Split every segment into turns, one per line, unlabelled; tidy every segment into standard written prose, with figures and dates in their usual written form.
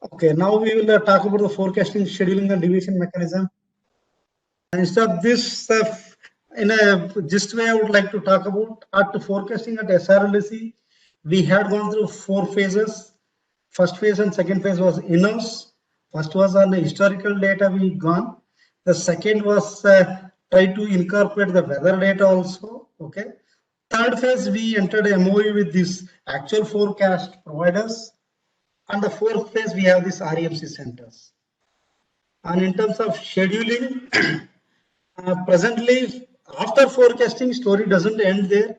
Okay, now we will talk about the forecasting, scheduling, and deviation mechanism. Instead of this, in a just way, I would like to talk about at forecasting at SRLC. We had gone through 4 phases. First phase and second phase was in-house. First was on the historical data we gone. The second was try to incorporate the weather data also. Okay. Third phase we entered a MOU with this actual forecast providers. And the fourth phase we have this REMC centers. And in terms of scheduling, presently after forecasting story doesn't end there.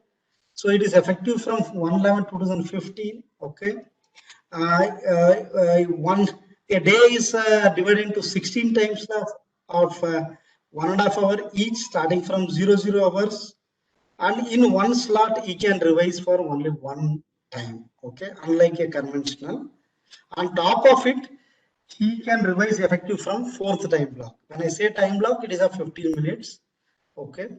So it is effective from 1/11/2015. Okay. One a day is divided into 16 times of 1.5 hour each, starting from 00 hours, and in one slot he can revise for only one time. Okay, unlike a conventional. On top of it, he can revise effective from fourth time block. When I say time block, it is of 15 minutes. Okay,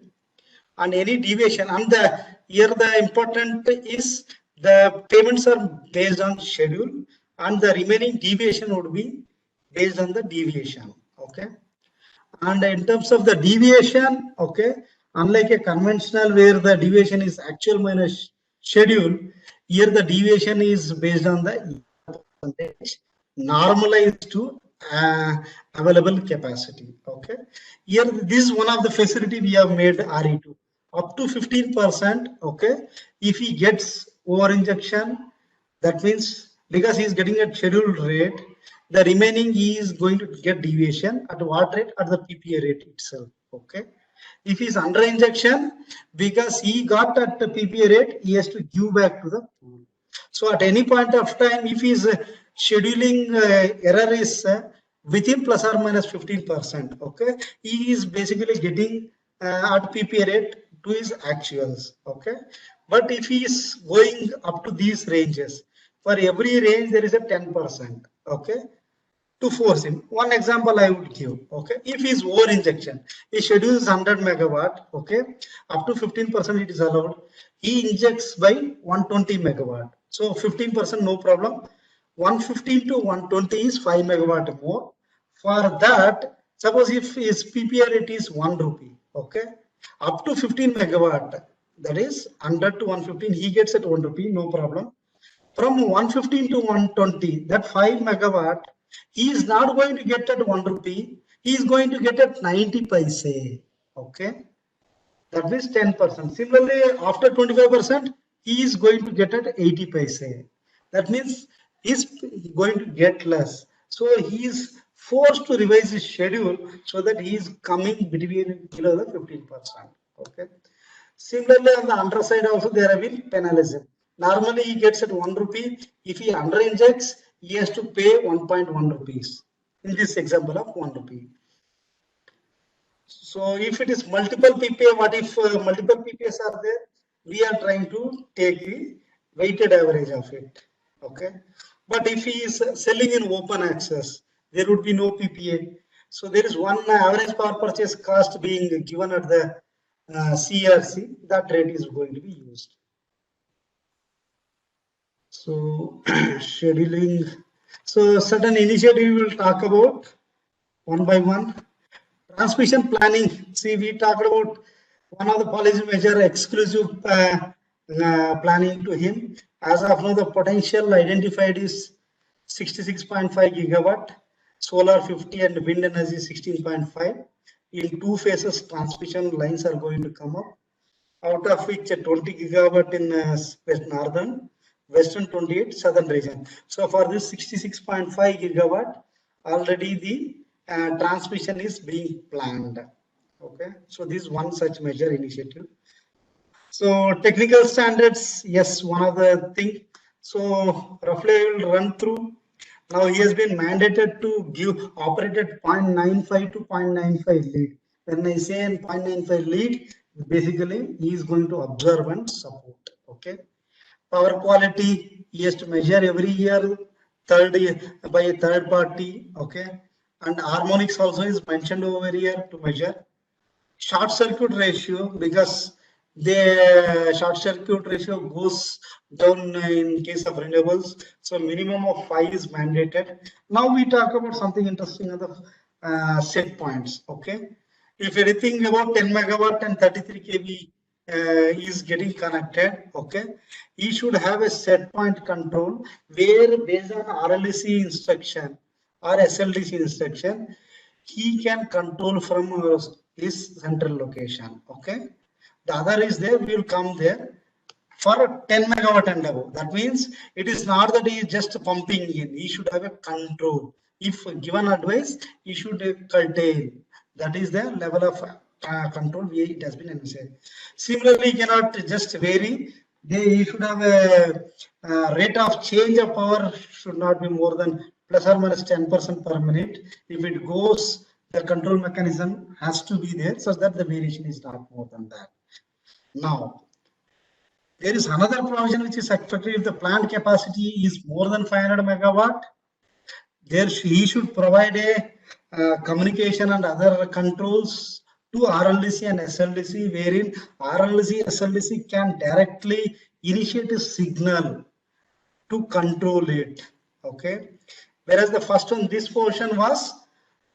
and any deviation, and the here the important is the payments are based on schedule, and the remaining deviation would be based on the deviation. Okay, and in terms of the deviation, okay, unlike a conventional where the deviation is actual minus schedule, here the deviation is based on the percentage normalized to available capacity. Okay, here this is one of the facility we have made RE2 up to 15%. Okay, if he gets over injection, that means because he is getting a scheduled rate, the remaining he is going to get deviation at what rate? At the PPA rate itself. Okay, if he is under injection, because he got at the PPA rate, he has to give back to the pool. So at any point of time, if his scheduling error is within plus or minus 15%, okay, he is basically getting at PPA rate to his actuals. Okay, but if he is going up to these ranges, for every range there is a 10%. Okay, to force him. One example I would give. Okay, if his over injection, he schedules 100 megawatt. Okay, up to 15% it is allowed. He injects by 120 megawatt. So 15% no problem. 115 to 120 is 5 megawatt more. For that, suppose if his PPR rate is 1 rupee. Okay, up to 15 megawatt, that is 100 to 115, he gets at 1 rupee, no problem. From 115 to 120, that 5 megawatt, he is not going to get at 1 rupee, he is going to get at 90 paise. Okay, that means 10%. Similarly, after 25%, he is going to get at 80 paise. That means he is going to get less. So he is forced to revise his schedule so that he is coming between below the 15%. Okay. Similarly, on the underside also there will be penalism. Normally he gets at 1 rupee. If he under injects, he has to pay 1.1 rupees. In this example of 1 rupee. So if it is multiple PPA, what if multiple PPAs are there? We are trying to take the weighted average of it. Okay. But if he is selling in open access, there would be no PPA. So there is one average power purchase cost being given at the CRC, that rate is going to be used. So scheduling. So certain initiative we will talk about one by one. Transmission planning. See, we talked about one of the policy measure exclusive planning to him. As of now, the potential identified is 66.5 gigawatt, solar 50 and wind energy 16.5. In 2 phases, transmission lines are going to come up, out of which 20 gigawatt in west northern, western 28, southern region. So for this 66.5 gigawatt, already the transmission is being planned. Okay, so this is one such major initiative. So technical standards, yes, one of the thing. So roughly I will run through. Now he has been mandated to give operated 0.95 to 0.95 lead. When I say 0.95 lead, basically he is going to observe and support. Okay. Power quality he has to measure every year by a third party. Okay. And harmonics also is mentioned over here to measure. Short circuit ratio, because the short circuit ratio goes down in case of renewables. So minimum of 5 is mandated. Now we talk about something interesting on the set points. Okay, if anything about 10 megawatt and 33 kV is getting connected, okay, he should have a set point control where based on RLC instruction or SLDC instruction, he can control from his central location. Okay, the other is there, we will come there for 10 megawatt and above. That means it is not that he is just pumping in, he should have a control. If given advice, he should curtail. That is the level of control it has been envisaged. Similarly, cannot just vary. He should have a rate of change of power should not be more than plus or minus 10% per minute. If it goes, the control mechanism has to be there so that the variation is not more than that. Now, there is another provision which is expected if the plant capacity is more than 500 megawatt. There he should provide a communication and other controls to RLDC and SLDC, wherein RLDC, SLDC can directly initiate a signal to control it. Okay. Whereas the first one, this portion was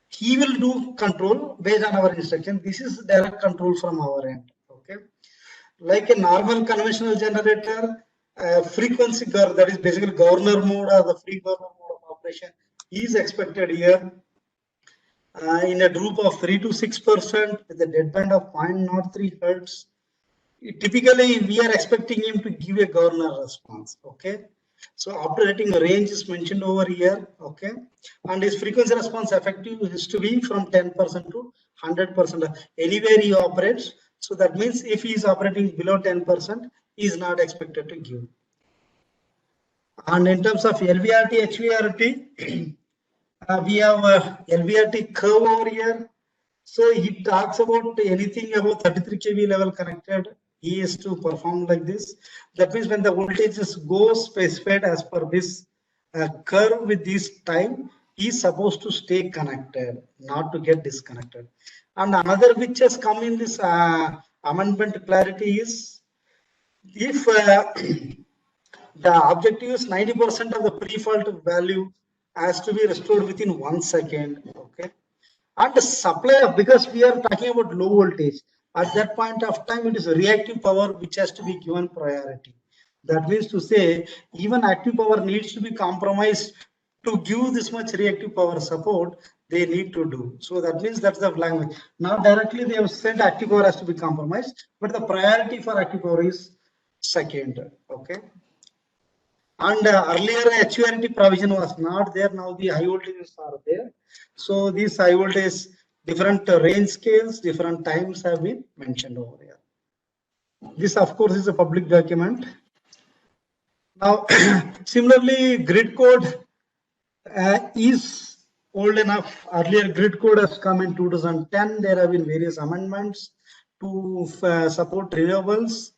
he will do control based on our instruction. This is direct control from our end. Okay. Like a normal conventional generator, frequency that is basically governor mode or the free governor mode of operation is expected here in a droop of 3 to 6% with a deadband of 0.03 hertz. Typically, we are expecting him to give a governor response. Okay, so operating range is mentioned over here. Okay, and his frequency response effective is to be from 10% to 100%. Anywhere he operates. So that means if he is operating below 10%, he is not expected to give. And in terms of LVRT, HVRT, we have a LVRT curve over here. So he talks about anything about 33 kV level connected, he is to perform like this. That means when the voltages go specified as per this curve with this time, he is supposed to stay connected, not to get disconnected. And another which has come in this amendment clarity is if the objective is 90% of the pre-fault value has to be restored within 1 second. Okay, and the supply, because we are talking about low voltage, at that point of time it is reactive power which has to be given priority. That means to say even active power needs to be compromised to give this much reactive power support. They need to do so. That means that's the language. Now directly they have said active power has to be compromised, but the priority for active power is second. Okay, and earlier HVRT provision was not there. Now the high voltages are there. So these high voltage different range scales, different times have been mentioned over here. This of course is a public document. Now similarly, grid code is old enough. Earlier grid code has come in 2010. There have been various amendments to support renewables.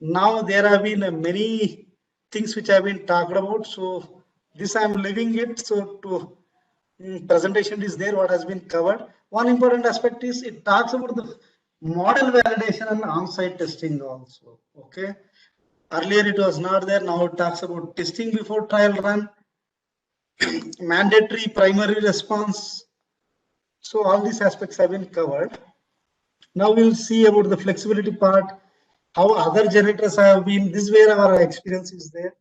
Now there have been many things which have been talked about. So this I am leaving it. So to presentation is there what has been covered. One important aspect is it talks about the model validation and on-site testing also. Okay. Earlier it was not there. Now it talks about testing before trial run, mandatory primary response. So all these aspects have been covered. Now we'll see about the flexibility part, how other generators have been. This is where our experience is there.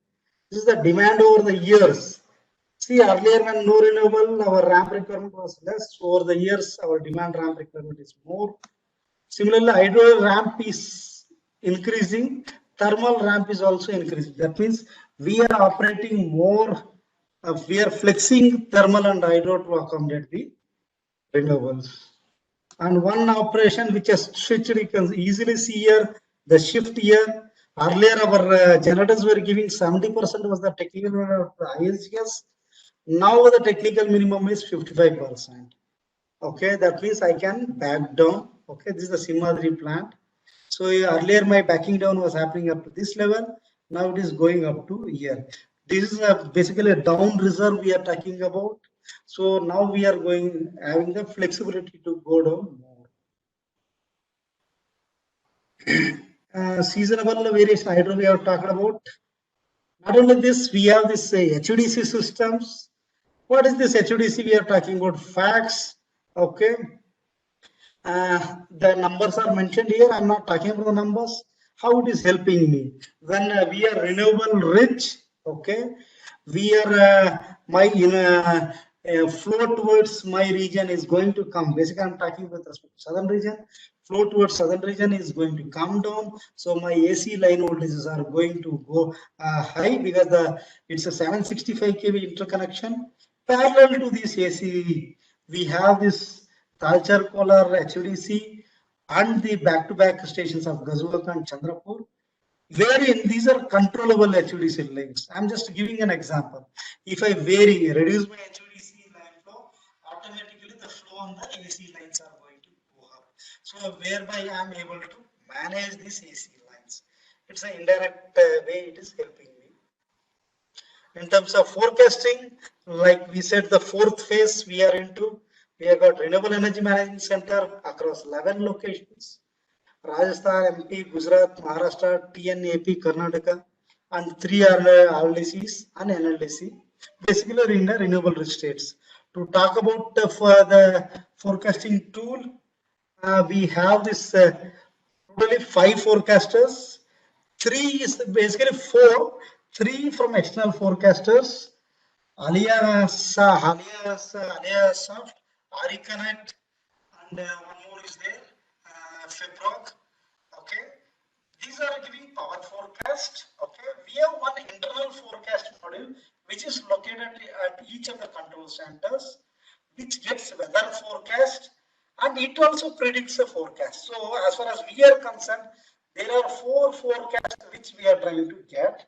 This is the demand over the years. See, earlier when no renewable, our ramp requirement was less. Over the years, our demand ramp requirement is more. Similarly, hydro ramp is increasing. Thermal ramp is also increasing. That means we are operating more. We are flexing thermal and hydro to accommodate the renewables. And one operation which has switched, you can easily see here the shift here. Earlier, our generators were giving 70% was the technical minimum of the ISGS. Now the technical minimum is 55%. Okay, that means I can back down. Okay, this is the Simhadri plant. So earlier my backing down was happening up to this level. Now it is going up to here. This is basically a down reserve we are talking about. So now we are having the flexibility to go down more. seasonable variation hydro we have talked about. Not only this, we have this HVDC systems. What is this HVDC? We are talking about facts. Okay. The numbers are mentioned here. I'm not talking about the numbers. How it is helping me when we are renewable rich. Okay, we are my flow towards my region is going to come. Basically, I'm talking with respect to southern region. Flow towards southern region is going to come down. So my AC line voltages are going to go high because it's a 765 kV interconnection. Parallel to this AC, we have this Talcher Kolar HVDC and the back-to-back stations of Gazwak and Chandrapur, wherein these are controllable HVDC lines. I'm just giving an example. If I reduce my HVDC line flow, automatically the flow on the AC lines are going to go up. So whereby I'm able to manage these AC lines. It's an indirect way it is helping me. In terms of forecasting, like we said, the fourth phase we are into. We have got Renewable Energy Management Center across 11 locations. Rajasthan, MP, Gujarat, Maharashtra, TNAP, Karnataka, and 3 are RLDCs and NLDC, basically in the renewable rich states. To talk about the forecasting tool, we have this totally 5 forecasters. 3 is basically 4, 3 from external forecasters. Aliasoft, Ariconnect, and one more is there, Febroc. Okay, these are giving power forecast. Okay, we have one internal forecast module which is located at each of the control centers, which gets weather forecast and it also predicts the forecast. So as far as we are concerned, there are 4 forecasts which we are trying to get.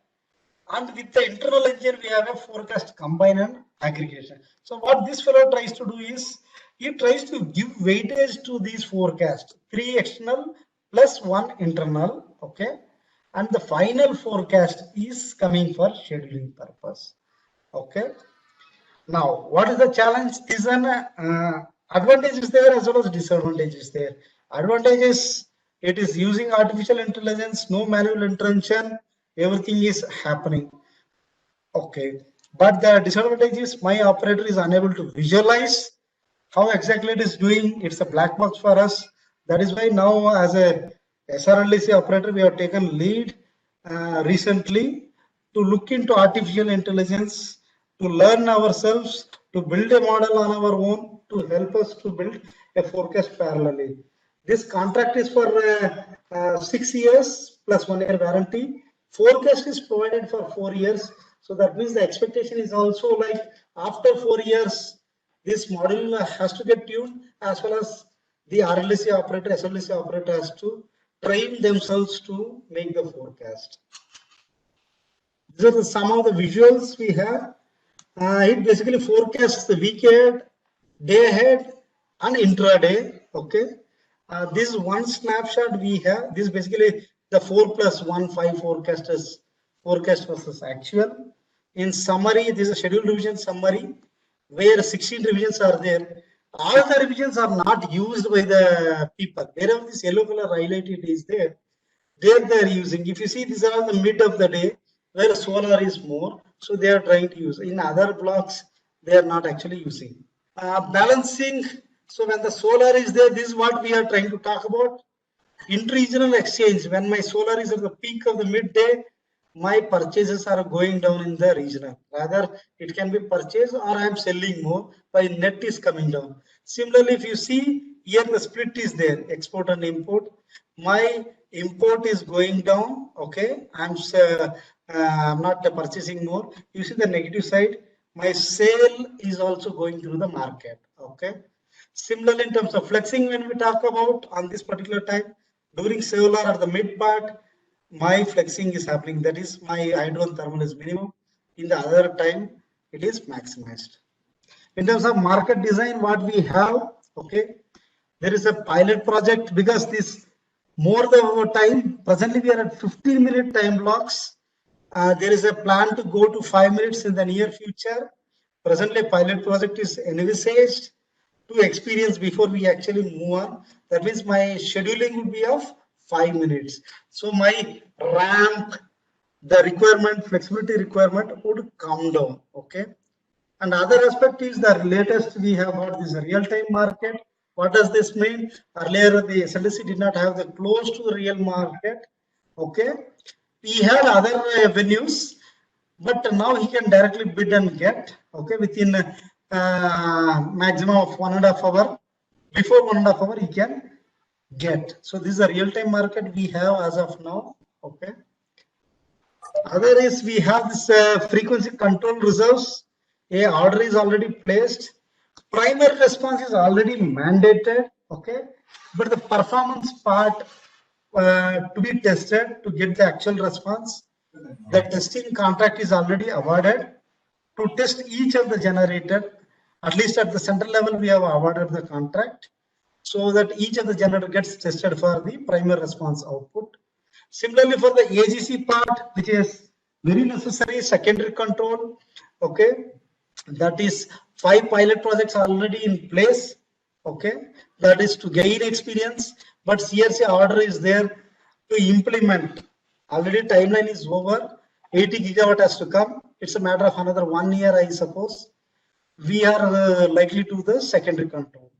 And with the internal engine, we have a forecast combine and aggregation. So what this fellow tries to do is, he tries to give weightage to these forecasts, 3 external plus 1 internal, okay? And the final forecast is coming for scheduling purpose, okay? Now, what is the challenge? Is an advantage is there as well as disadvantage is there. Advantage is it is using artificial intelligence, no manual intervention, everything is happening. Okay, but the disadvantage is my operator is unable to visualize how exactly it is doing. It's a black box for us. That is why now as a SRLDC operator, we have taken lead recently to look into artificial intelligence, to learn ourselves, to build a model on our own, to help us to build a forecast parallelly. This contract is for 6 years plus 1 year warranty. Forecast is provided for 4 years. So that means the expectation is also like after 4 years, this model has to get tuned as well as the RLDC operator, SLDC operator has to train themselves to make the forecast. These are some of the visuals we have. It basically forecasts the week ahead, day ahead, and intraday. Okay. This is one snapshot we have. This is basically the 4 plus 1, 5 forecasters, forecast versus actual. In summary, this is a scheduled revision summary where 16 revisions are there. All the revisions are not used by the people. Wherever this yellow color highlighted is there, they're using. If you see, these are all the mid of the day where solar is more. So they are trying to use. In other blocks, they are not actually using. Balancing. So when the solar is there, this is what we are trying to talk about. Inter-regional exchange. When my solar is at the peak of the midday, my purchases are going down in the regional. Rather, it can be purchased or I am selling more, my net is coming down. Similarly, if you see here the split is there, export and import. My import is going down, okay. I'm not purchasing more. You see the negative side, my sale is also going through the market, okay. Similarly, in terms of flexing, when we talk about on this particular time, during solar at the mid part, my flexing is happening. That is my hydro and thermal is minimum. In the other time, it is maximized. In terms of market design, what we have, okay, there is a pilot project because this more the time, presently we are at 15-minute time blocks. There is a plan to go to 5 minutes in the near future. Presently, pilot project is envisaged to experience before we actually move on. That means my scheduling would be of 5 minutes. So my ramp, the requirement, flexibility requirement would come down. Okay. And other aspect is the latest we have got this real-time market. What does this mean? Earlier the SLDC did not have the close to the real market. Okay. We had other venues, but now he can directly bid and get, okay, within maximum of 1.5 hour. Before 1.5 hour he can get. So this is a real-time market we have as of now. Okay. Other is we have this frequency control reserves. A order is already placed. Primary response is already mandated. Okay, but the performance part to be tested to get the actual response. The testing contract is already awarded to test each of the generator. At least at the center level, we have awarded the contract so that each of the generator gets tested for the primary response output. Similarly, for the AGC part, which is very necessary, secondary control, okay, that is 5 pilot projects already in place, okay, that is to gain experience, but CRC order is there to implement. Already timeline is over, 80 gigawatt has to come. It's a matter of another 1 year, I suppose. We are likely to the secondary control.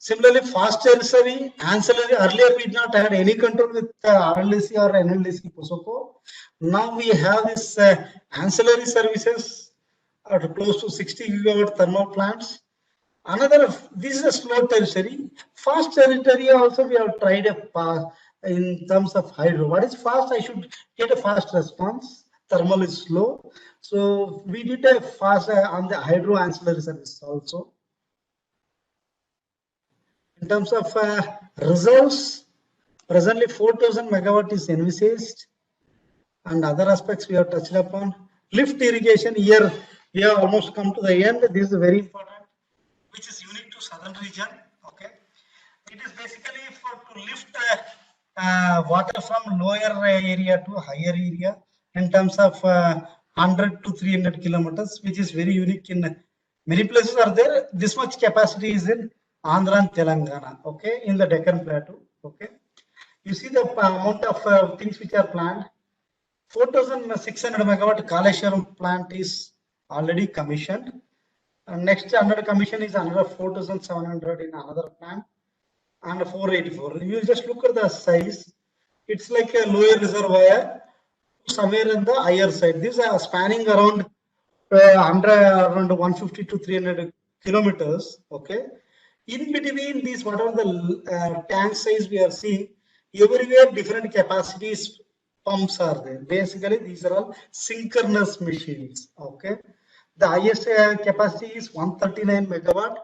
Similarly, fast ancillary, earlier we did not have any control with RLDC or NLDC POSOCO. Now we have this ancillary services at close to 60 gigawatt thermal plants. Another, this is a slow tertiary. Fast tertiary also we have tried a path in terms of hydro. What is fast? I should get a fast response. Thermal is slow. So we did a fast on the hydro ancillary service also. In terms of reserves, presently 4,000 megawatt is envisaged, and other aspects we have touched upon. Lift irrigation, here we have almost come to the end. This is very important, which is unique to southern region. Okay, it is basically to lift water from lower area to higher area in terms of 100 to 300 kilometers, which is very unique in many places are there. This much capacity is in Andhra and Telangana, okay, in the Deccan Plateau, okay. You see the amount of things which are planned. 4,600 megawatt Kaleshwaram plant is already commissioned. And next under commission is another 4,700 in another plant and 484. You just look at the size. It's like a lower reservoir somewhere in the higher side. These are spanning around around 150 to 300 kilometers, okay. In between these, whatever the tank size we are seeing, everywhere different capacities pumps are there. Basically, these are all synchronous machines. Okay, the highest capacity is 139 megawatt.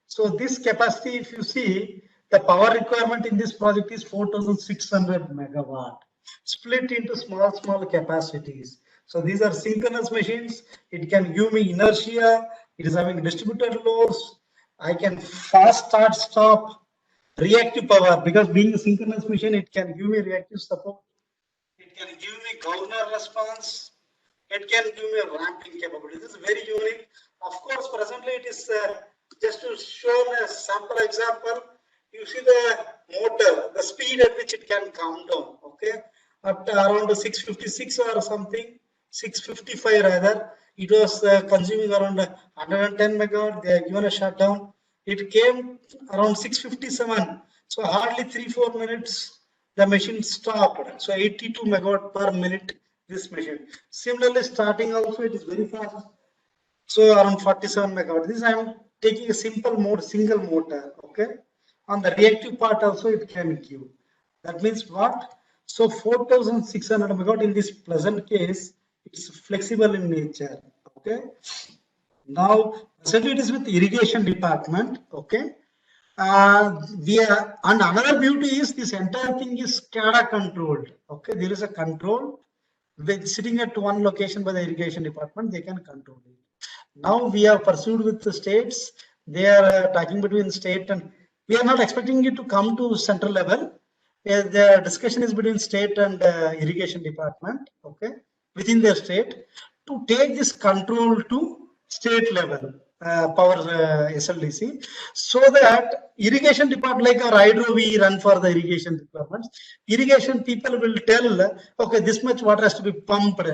So this capacity, if you see, the power requirement in this project is 4,600 megawatt, split into small capacities. So these are synchronous machines. It can give me inertia. It is having distributed loads. I can fast start stop, reactive power, because being a synchronous machine, it can give me reactive support. It can give me governor response. It can give me a ramping capability. This is very unique. Of course, presently it is just to show a sample example. You see the motor, the speed at which it can come down. Okay, at around 656 or something, 655 rather. It was consuming around 110 megawatt. They are given a shutdown. It came around 657. So hardly 3-4 minutes, the machine stopped. So 82 megawatt per minute, this machine. Similarly, starting also it is very fast. So around 47 megawatt. This I am taking a simple mode, single motor. Okay. On the reactive part also it can give. That means what? So 4,600 megawatt in this present case, it's flexible in nature. Okay. Now, presently it is with irrigation department. Okay. We are, and another beauty is this entire thing is SCADA controlled. Okay. There is a control with sitting at one location by the irrigation department. They can control it. Now we are pursued with the states. They are talking between state and we are not expecting it to come to central level. The discussion is between state and irrigation department. Okay. Within their state to take this control to state level. power SLDC, so that irrigation department, like our hydro, we run for the irrigation requirements. Irrigation people will tell, okay, this much water has to be pumped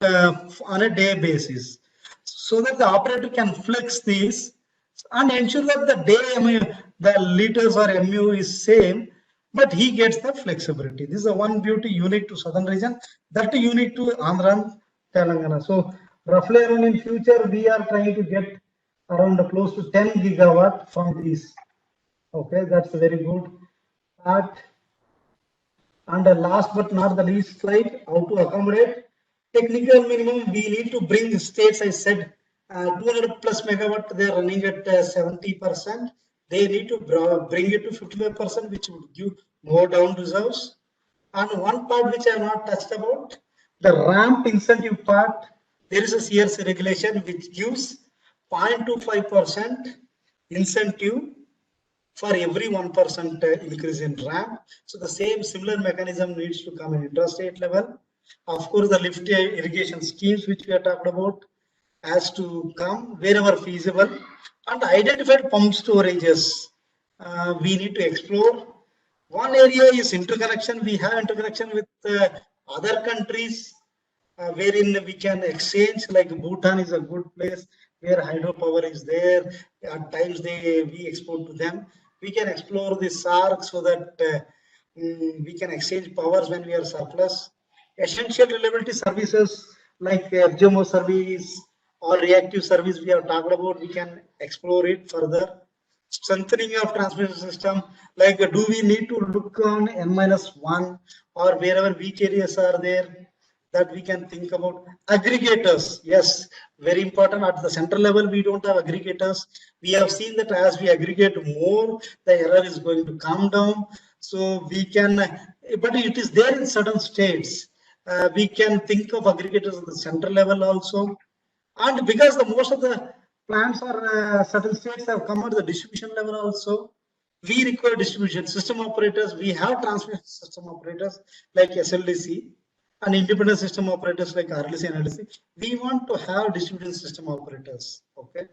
on a day basis, so that the operator can flex these and ensure that the the liters or MU is same, but he gets the flexibility. This is the one beauty unique to southern region, that unique to Andhra and Telangana. So roughly around in future, we are trying to get around close to 10 gigawatt from these. Okay, that's very good. And the last but not the least slide, how to accommodate technical minimum. We need to bring the states, I said, 200 plus megawatt, they are running at 70%. They need to bring it to 55%, which would give more down reserves. And one part which I have not touched about, the ramp incentive part, there is a CRC regulation which gives 0.25% incentive for every 1% increase in ramp. So the same similar mechanism needs to come in interstate level. Of course, the lift irrigation schemes which we are talking about has to come wherever feasible, and identified pump storages we need to explore. One area is interconnection. We have interconnection with other countries wherein we can exchange, like Bhutan is a good place where hydropower is there. At times we export to them. We can explore the SAARC so that we can exchange powers when we are surplus. Essential reliability services like FGMO service or reactive service we have talked about, we can explore it further. Strengthening of transmission system, like do we need to look on N-1 or wherever weak areas are there, that we can think about. Aggregators, yes, very important. At the central level, we don't have aggregators. We have seen that as we aggregate more, the error is going to come down. So we can, but it is there in certain states. We can think of aggregators at the central level also. And because the most of the plants are certain states have come at the distribution level also, we require distribution system operators. We have transmission system operators like SLDC and independent system operators like RLC and LDC. We want to have distribution system operators. Okay,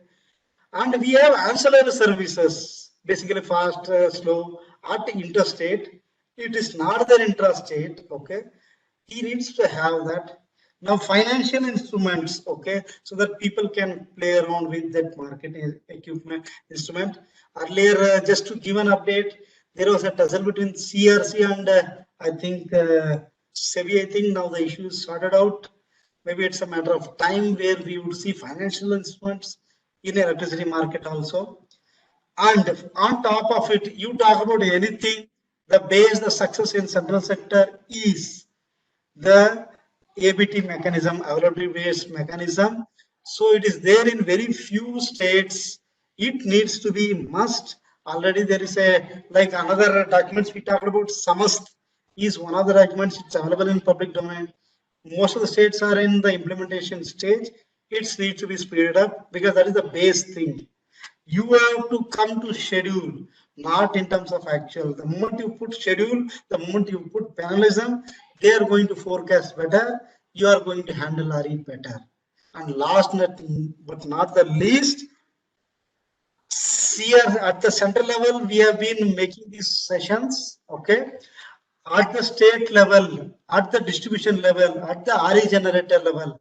and we have ancillary services, basically fast, slow at interstate. It is not there intrastate. Okay, he needs to have that. Now financial instruments, okay, so that people can play around with that market equipment instrument. Earlier, just to give an update, there was a tussle between CRC and I think SEBI. I think now the issue is sorted out. Maybe it's a matter of time where we would see financial instruments in electricity market also. And on top of it, you talk about anything, the base, the success in central sector is the ABT mechanism, availability based mechanism. So it is there in very few states. It needs to be must. Already there is a, like another documents we talked about, SAMAST is one of the documents. It's available in public domain. Most of the states are in the implementation stage. It needs to be speeded up because that is the base thing. You have to come to schedule, not in terms of actual. The moment you put schedule, the moment you put penalism, they are going to forecast better. You are going to handle RE better. And last but not the least, here at the central level, we have been making these sessions. Okay, at the state level, at the distribution level, at the RE generator level,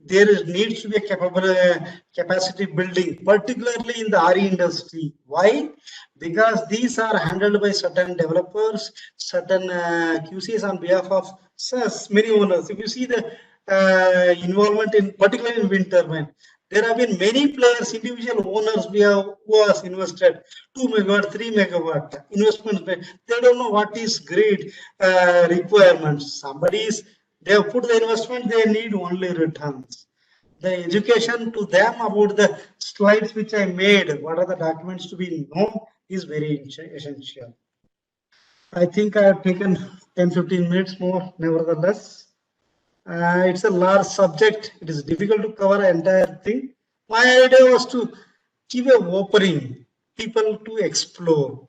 there needs to be a capacity building, particularly in the RE industry. Why? Because these are handled by certain developers, certain QCs on behalf of many owners. If you see the involvement in, particularly in wind turbine, there have been many players, individual owners who has invested 2 megawatt, 3 megawatt investments. They don't know what is grid requirements. They have put the investment, they need only returns. The education to them about the slides which I made, what are the documents to be known, is very essential. I think I have taken 10-15 minutes more, nevertheless. It's a large subject. It is difficult to cover the entire thing. My idea was to give a opening, people to explore.